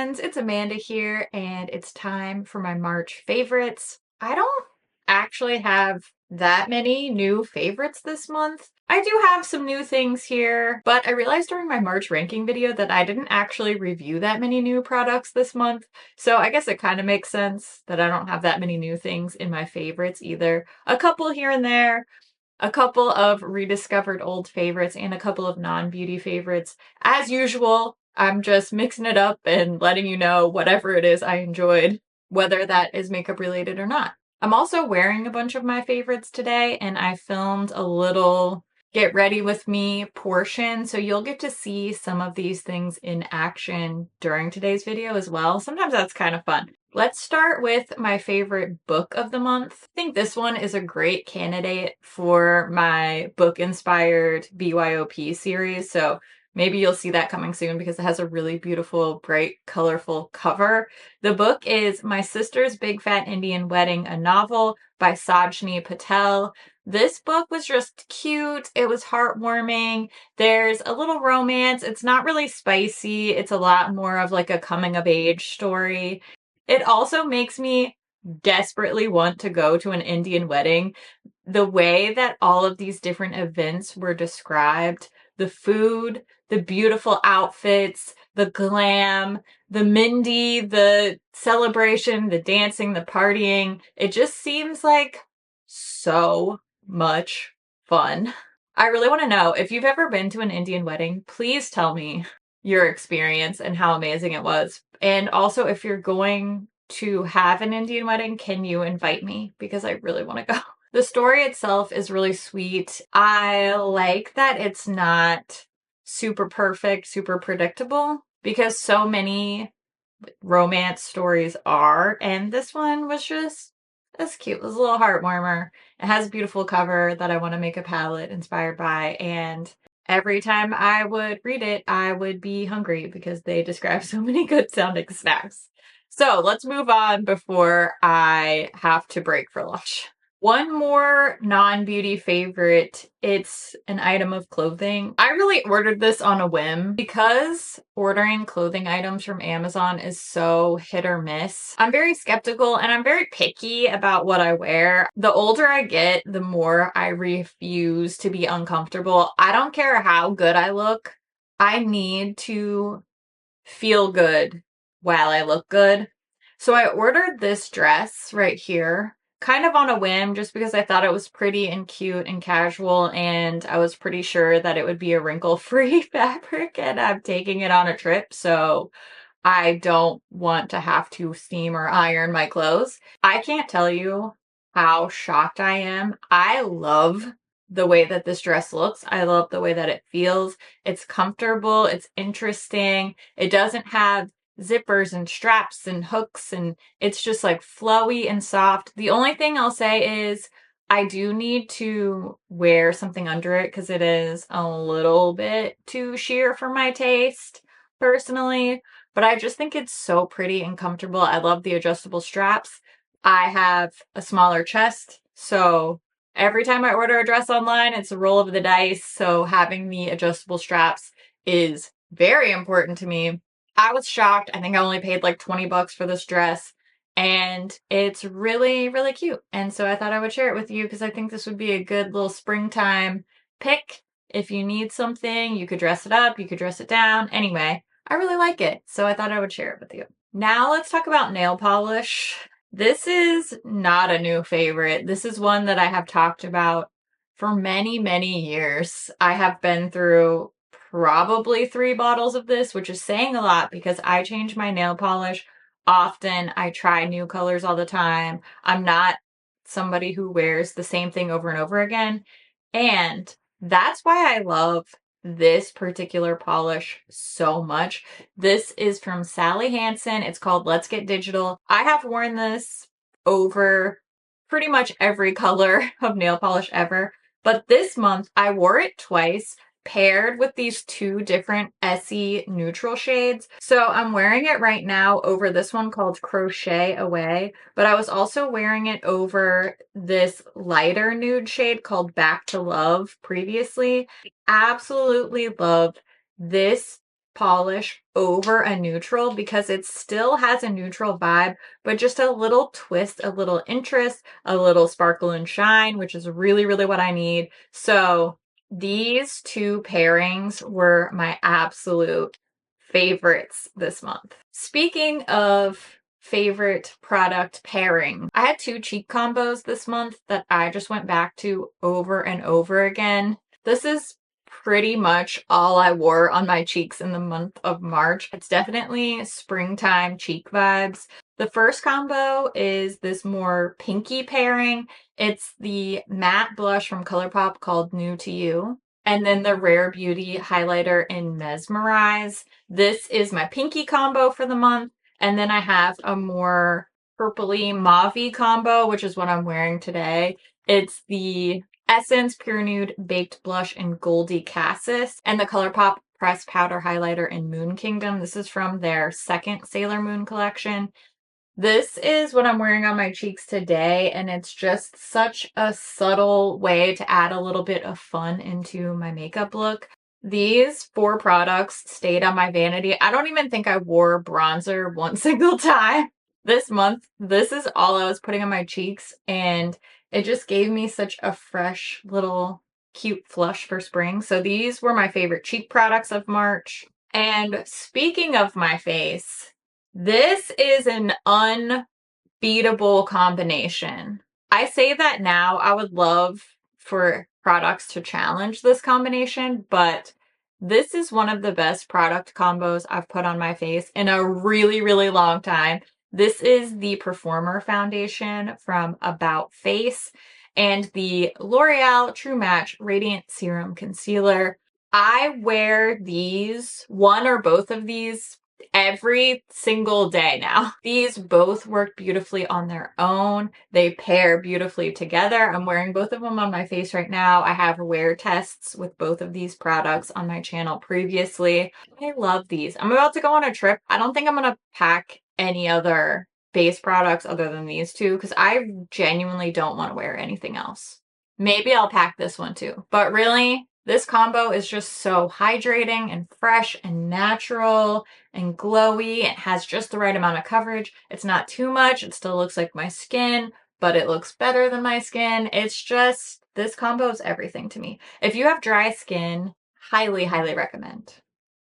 friends, it's Amanda here, and it's time for my March favorites. I don't actually have that many new favorites this month. I do have some new things here, but I realized during my March ranking video that I didn't actually review that many new products this month, so I guess it kind of makes sense that I don't have that many new things in my favorites either. A couple here and there, a couple of rediscovered old favorites, and a couple of non-beauty favorites. As usual, I'm just mixing it up and letting you know whatever it is I enjoyed, whether that is makeup related or not. I'm also wearing a bunch of my favorites today, and I filmed a little get ready with me portion, so you'll get to see some of these things in action during today's video as well. Sometimes that's kind of fun. Let's start with my favorite book of the month. I think this one is a great candidate for my book-inspired BYOP series, so maybe you'll see that coming soon because it has a really beautiful, bright, colorful cover. The book is My Sister's Big Fat Indian Wedding, a novel by Sajni Patel. This book was just cute. It was heartwarming. There's a little romance. It's not really spicy. It's a lot more of like a coming of age story. It also makes me desperately want to go to an Indian wedding. The way that all of these different events were described, the food, the beautiful outfits, the glam, the Mindy, the celebration, the dancing, the partying, it just seems like so much fun. I really want to know if you've ever been to an Indian wedding, please tell me your experience and how amazing it was. And also, if you're going to have an Indian wedding, can you invite me? Because I really want to go. The story itself is really sweet. I like that it's not super perfect, super predictable, because so many romance stories are, and this one was just as cute. It was a little heartwarmer. It has a beautiful cover that I want to make a palette inspired by, and every time I would read it, I would be hungry because they describe so many good sounding snacks. So let's move on before I have to break for lunch. One more non-beauty favorite. It's an item of clothing. I really ordered this on a whim because ordering clothing items from Amazon is so hit or miss. I'm very skeptical and I'm very picky about what I wear. The older I get, the more I refuse to be uncomfortable. I don't care how good I look. I need to feel good while I look good. So I ordered this dress right here, kind of on a whim, just because I thought it was pretty and cute and casual, and I was pretty sure that it would be a wrinkle-free fabric, and I'm taking it on a trip, so I don't want to have to steam or iron my clothes. I can't tell you how shocked I am. I love the way that this dress looks. I love the way that it feels. It's comfortable. It's interesting. It doesn't have zippers and straps and hooks, and it's just like flowy and soft. The only thing I'll say is I do need to wear something under it because it is a little bit too sheer for my taste personally, but I just think it's so pretty and comfortable. I love the adjustable straps. I have a smaller chest, so every time I order a dress online, it's a roll of the dice, so having the adjustable straps is very important to me. I was shocked. I think I only paid like 20 bucks for this dress, and it's really, really cute. And so I thought I would share it with you because I think this would be a good little springtime pick. If you need something, you could dress it up, you could dress it down. Anyway, I really like it, so I thought I would share it with you. Now let's talk about nail polish. This is not a new favorite. This is one that I have talked about for many, many years. I have been through probably 3 bottles of this, which is saying a lot because I change my nail polish often. I try new colors all the time. I'm not somebody who wears the same thing over and over again. And that's why I love this particular polish so much. This is from Sally Hansen. It's called Let's Get Digital. I have worn this over pretty much every color of nail polish ever, but this month I wore it twice, paired with these 2 different Essie neutral shades. So I'm wearing it right now over this one called Crochet Away, but I was also wearing it over this lighter nude shade called Back to Love previously. Absolutely love this polish over a neutral because it still has a neutral vibe, but just a little twist, a little interest, a little sparkle and shine, which is really, really what I need. So these two pairings were my absolute favorites this month. Speaking of favorite product pairing, I had two cheek combos this month that I just went back to over and over again. This is pretty much all I wore on my cheeks in the month of March. It's definitely springtime cheek vibes. The first combo is this more pinky pairing. It's the matte blush from ColourPop called New to You, and then the Rare Beauty highlighter in Mesmerize. This is my pinky combo for the month. And then I have a more purpley mauve combo, which is what I'm wearing today. It's the Essence Pure Nude Baked Blush in Goldie Cassis and the ColourPop Pressed Powder Highlighter in Moon Kingdom. This is from their second Sailor Moon collection. This is what I'm wearing on my cheeks today, and it's just such a subtle way to add a little bit of fun into my makeup look. These four products stayed on my vanity. I don't even think I wore bronzer one single time this month. This is all I was putting on my cheeks, and it just gave me such a fresh little cute flush for spring. So these were my favorite cheek products of March. And speaking of my face, this is an unbeatable combination. I say that now. I would love for products to challenge this combination, but this is one of the best product combos I've put on my face in a really, really long time. This is the Performer Foundation from About Face and the L'Oreal True Match Radiant Serum Concealer. I wear these, one or both of these, every single day now. These both work beautifully on their own. They pair beautifully together. I'm wearing both of them on my face right now. I have wear tests with both of these products on my channel previously. I love these. I'm about to go on a trip. I don't think I'm going to pack any other base products other than these two because I genuinely don't want to wear anything else. Maybe I'll pack this one too. But really, this combo is just so hydrating and fresh and natural and glowy. It has just the right amount of coverage. It's not too much. It still looks like my skin, but it looks better than my skin. It's just, this combo is everything to me. If you have dry skin, highly, highly recommend.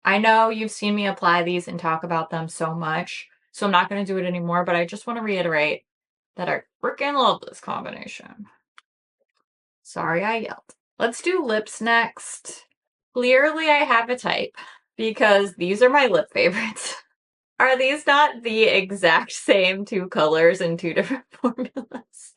I know you've seen me apply these and talk about them so much, so I'm not going to do it anymore, but I just want to reiterate that I freaking love this combination. Sorry I yelled. Let's do lips next. Clearly I have a type because these are my lip favorites. Are these not the exact same two colors in two different formulas?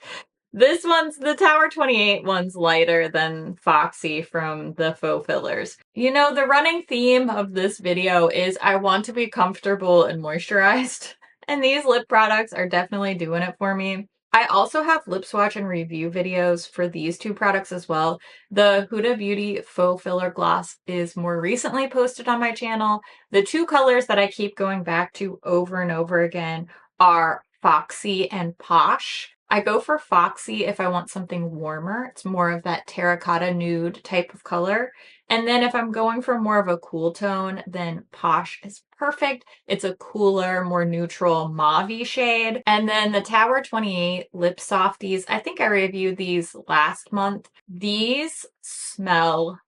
This one's, the Tower 28 one's lighter than Foxy from the Faux Fillers. You know, the running theme of this video is I want to be comfortable and moisturized, and these lip products are definitely doing it for me. I also have lip swatch and review videos for these two products as well. The Huda Beauty Faux Filler Gloss is more recently posted on my channel. The two colors that I keep going back to over and over again are Foxy and Posh. I go for Foxy if I want something warmer. It's more of that terracotta nude type of color. And then if I'm going for more of a cool tone, then Posh is perfect. It's a cooler, more neutral mauve shade. And then the Tower 28 Lip Softies, I think I reviewed these last month. These smell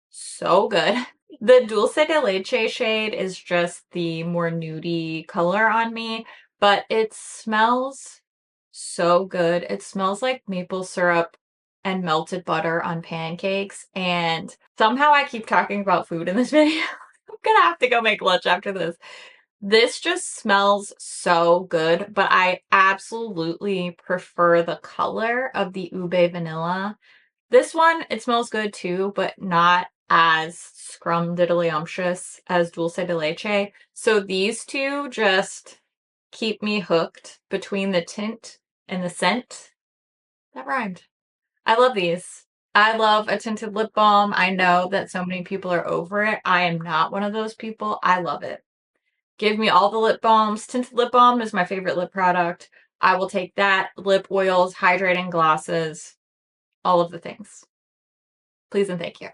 so good. The Dulce de Leche shade is just the more nudie color on me, but it smells so good. It smells like maple syrup and melted butter on pancakes. And somehow I keep talking about food in this video. I'm gonna have to go make lunch after this. This just smells so good, but I absolutely prefer the color of the Ube Vanilla. This one, it smells good too, but not as scrumdiddlyumptious as Dulce de Leche. So these two just keep me hooked between the tint and the scent. That rhymed. I love these. I love a tinted lip balm. I know that so many people are over it. I am not one of those people. I love it. Give me all the lip balms. Tinted lip balm is my favorite lip product. I will take that. Lip oils, hydrating glosses, all of the things. Please and thank you.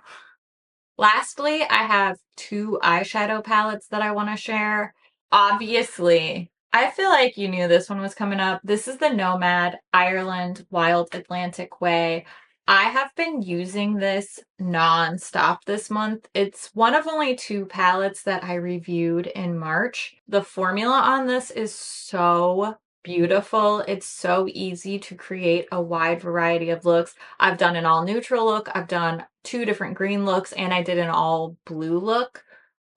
Lastly, I have two eyeshadow palettes that I want to share. Obviously, I feel like you knew this one was coming up. This is the Nomad Ireland Wild Atlantic Way. I have been using this non-stop this month. It's one of only two palettes that I reviewed in March. The formula on this is so beautiful. It's so easy to create a wide variety of looks. I've done an all neutral look, I've done two different green looks, and I did an all blue look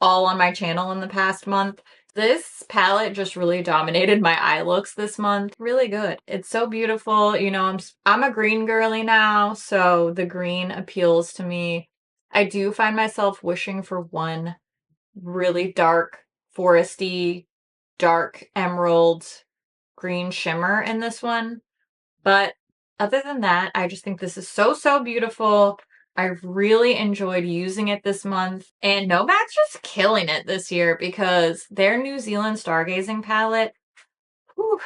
all on my channel in the past month. This palette just really dominated my eye looks this month. Really good. It's so beautiful. You know, I'm a green girly now, so the green appeals to me. I do find myself wishing for one really dark, foresty, dark emerald green shimmer in this one. But other than that, I just think this is so, so beautiful. I've really enjoyed using it this month. And Nomad's just killing it this year because their New Zealand Stargazing palette, whew,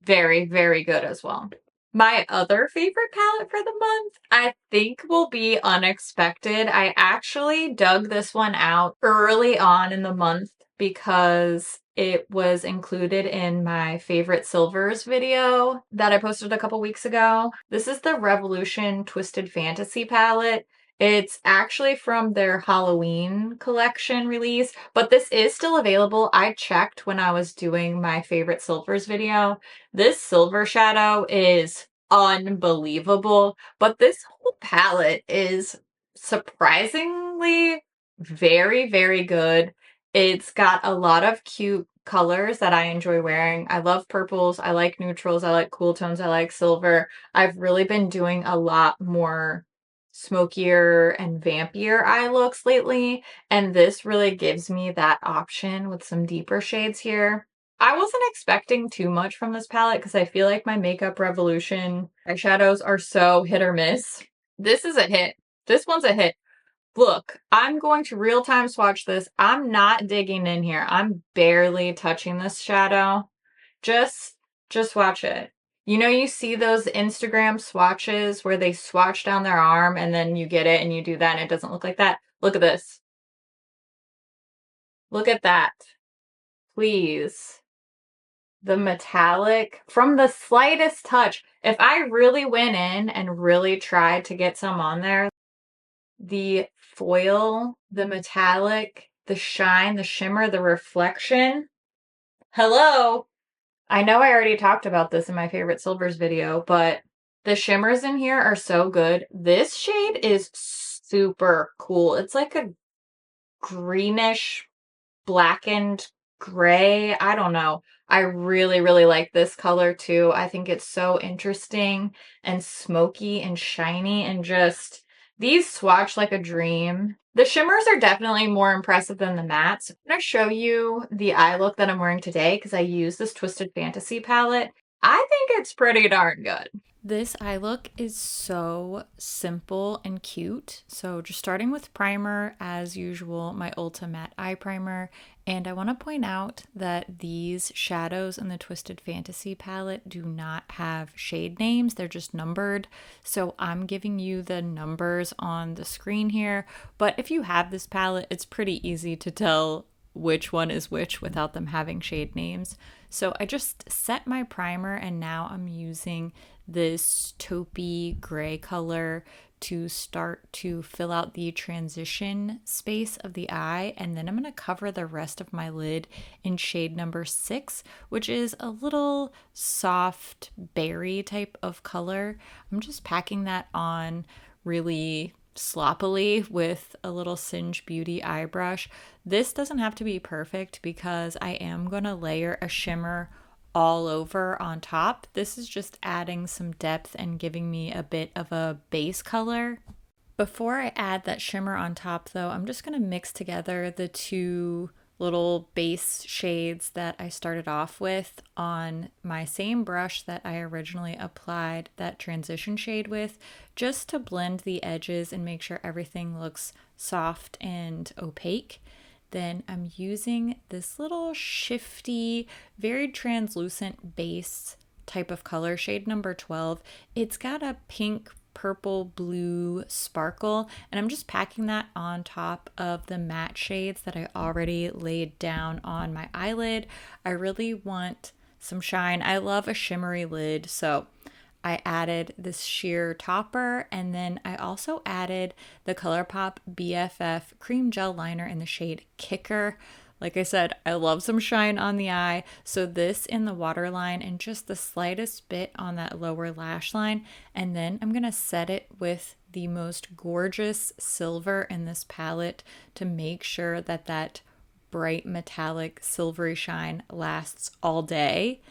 very, very good as well. My other favorite palette for the month, I think will be Unexpected. I actually dug this one out early on in the month because it was included in my favorite silvers video that I posted a couple weeks ago. This is the Revolution Twisted Fantasy palette. It's actually from their Halloween collection release, but this is still available. I checked when I was doing my favorite silvers video. This silver shadow is unbelievable, but this whole palette is surprisingly very, very good. It's got a lot of cute colors that I enjoy wearing. I love purples, I like neutrals, I like cool tones, I like silver. I've really been doing a lot more smokier and vampier eye looks lately, and this really gives me that option with some deeper shades here. I wasn't expecting too much from this palette because I feel like my Makeup Revolution eyeshadows are so hit or miss. This is a hit. This one's a hit. Look, I'm going to real-time swatch this. I'm not digging in here. I'm barely touching this shadow. Just watch it. You know, you see those Instagram swatches where they swatch down their arm and then you get it and you do that and it doesn't look like that? Look at this. Look at that. Please. The metallic from the slightest touch. If I really went in and really tried to get some on there, the foil, the metallic, the shine, the shimmer, the reflection. Hello. I know I already talked about this in my favorite silvers video, but the shimmers in here are so good. This shade is super cool. It's like a greenish blackened gray. I don't know. I really, really like this color too. I think it's so interesting and smoky and shiny and just these swatch like a dream. The shimmers are definitely more impressive than the mattes. I'm going to show you the eye look that I'm wearing today because I use this Twisted Fantasy palette. I think it's pretty darn good. This eye look is so simple and cute. So just starting with primer as usual, my Ulta Matte Eye Primer. And I want to point out that these shadows in the Twisted Fantasy palette do not have shade names. They're just numbered. So I'm giving you the numbers on the screen here. But if you have this palette, it's pretty easy to tell which one is which without them having shade names. So I just set my primer and now I'm using this taupey gray color to start to fill out the transition space of the eye, and then I'm going to cover the rest of my lid in shade number 6, which is a little soft berry type of color. I'm just packing that on really sloppily with a little Singe Beauty eye brush. This doesn't have to be perfect because I am going to layer a shimmer all over on top. This is just adding some depth and giving me a bit of a base color. Before I add that shimmer on top though, I'm just going to mix together the two little base shades that I started off with on my same brush that I originally applied that transition shade with, just to blend the edges and make sure everything looks soft and opaque. Then I'm using this little shifty, very translucent base type of color, shade number 12. It's got a pink purple blue sparkle, and I'm just packing that on top of the matte shades that I already laid down on my eyelid. I really want some shine. I love a shimmery lid, so I added this sheer topper, and then I also added the ColourPop BFF cream gel liner in the shade Kicker. Like I said, I love some shine on the eye, so this in the waterline and just the slightest bit on that lower lash line, and then I'm gonna set it with the most gorgeous silver in this palette to make sure that that bright metallic silvery shine lasts all day.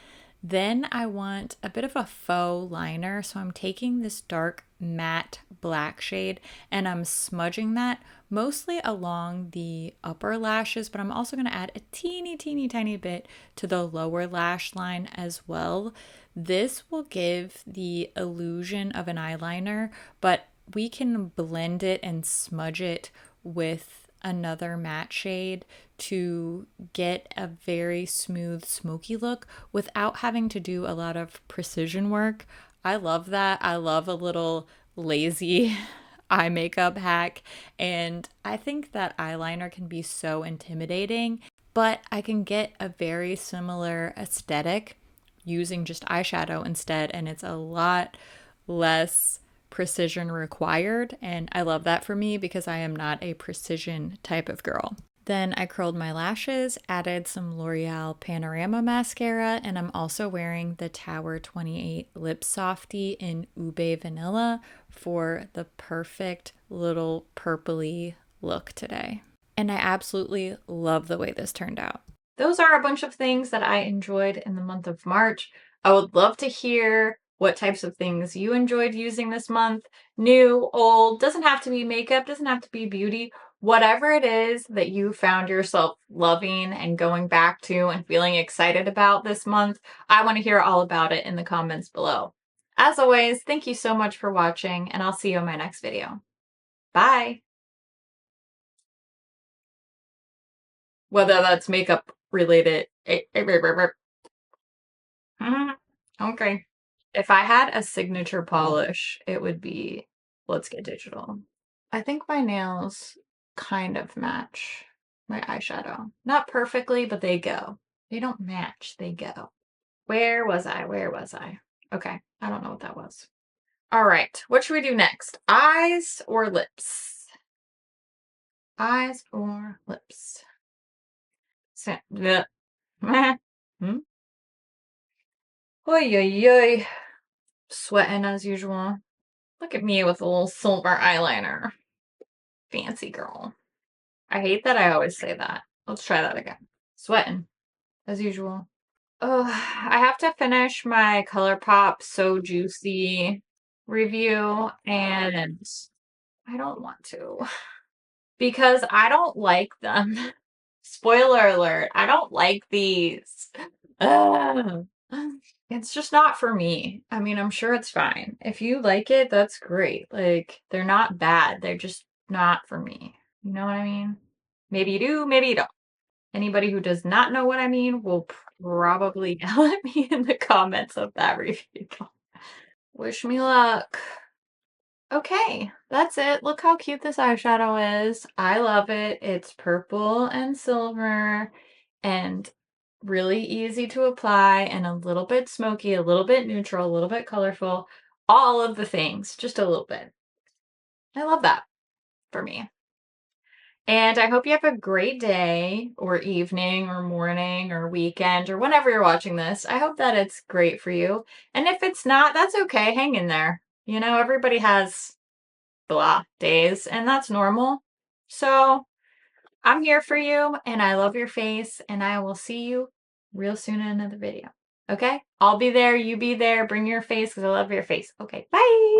Then I want a bit of a faux liner, so I'm taking this dark matte black shade and I'm smudging that mostly along the upper lashes, but I'm also going to add a teeny tiny bit to the lower lash line as well. This will give the illusion of an eyeliner, but we can blend it and smudge it with another matte shade to get a very smooth, smoky look without having to do a lot of precision work. I love that. I love a little lazy eye makeup hack, and I think that eyeliner can be so intimidating, but I can get a very similar aesthetic using just eyeshadow instead, and it's a lot less precision required, and I love that for me because I am not a precision type of girl. Then I curled my lashes, added some L'Oreal Panorama mascara, and I'm also wearing the Tower 28 Lip Softy in Ube Vanilla for the perfect little purpley look today. And I absolutely love the way this turned out. Those are a bunch of things that I enjoyed in the month of March. I would love to hear what types of things you enjoyed using this month. New, old, doesn't have to be makeup, doesn't have to be beauty. Whatever it is that you found yourself loving and going back to and feeling excited about this month, I want to hear all about it in the comments below. As always, thank you so much for watching, and I'll see you in my next video. Bye! Whether that's makeup related. Okay. If I had a signature polish, it would be Let's Get Digital. I think my nails kind of match my eyeshadow. Not perfectly, but they go. They don't match, they go. Where was I? Where was I? Okay, I don't know what that was. All right, what should we do next? Eyes or lips? Eyes or lips? Bleh. Hmm? Oy, oy, oy. Sweating as usual. Look at me with a little silver eyeliner. Fancy girl. I hate that I always say that. Let's try that again. Sweating, as usual. Oh, I have to finish my ColourPop So Juicy review, and I don't want to because I don't like them. Spoiler alert, I don't like these. Ugh. It's just not for me. I mean, I'm sure it's fine. If you like it, that's great. Like, they're not bad. They're just not for me. You know what I mean? Maybe you do, maybe you don't. Anybody who does not know what I mean will probably yell at me in the comments of that review. Wish me luck. Okay, that's it. Look how cute this eyeshadow is. I love it. It's purple and silver and really easy to apply and a little bit smoky, a little bit neutral, a little bit colorful. All of the things, just a little bit. I love that for me. And I hope you have a great day or evening or morning or weekend or whenever you're watching this. I hope that it's great for you. And if it's not, that's okay. Hang in there. You know, everybody has blah days, and that's normal. So I'm here for you, and I love your face, and I will see you real soon in another video. Okay? I'll be there, you be there, bring your face because I love your face. Okay, bye!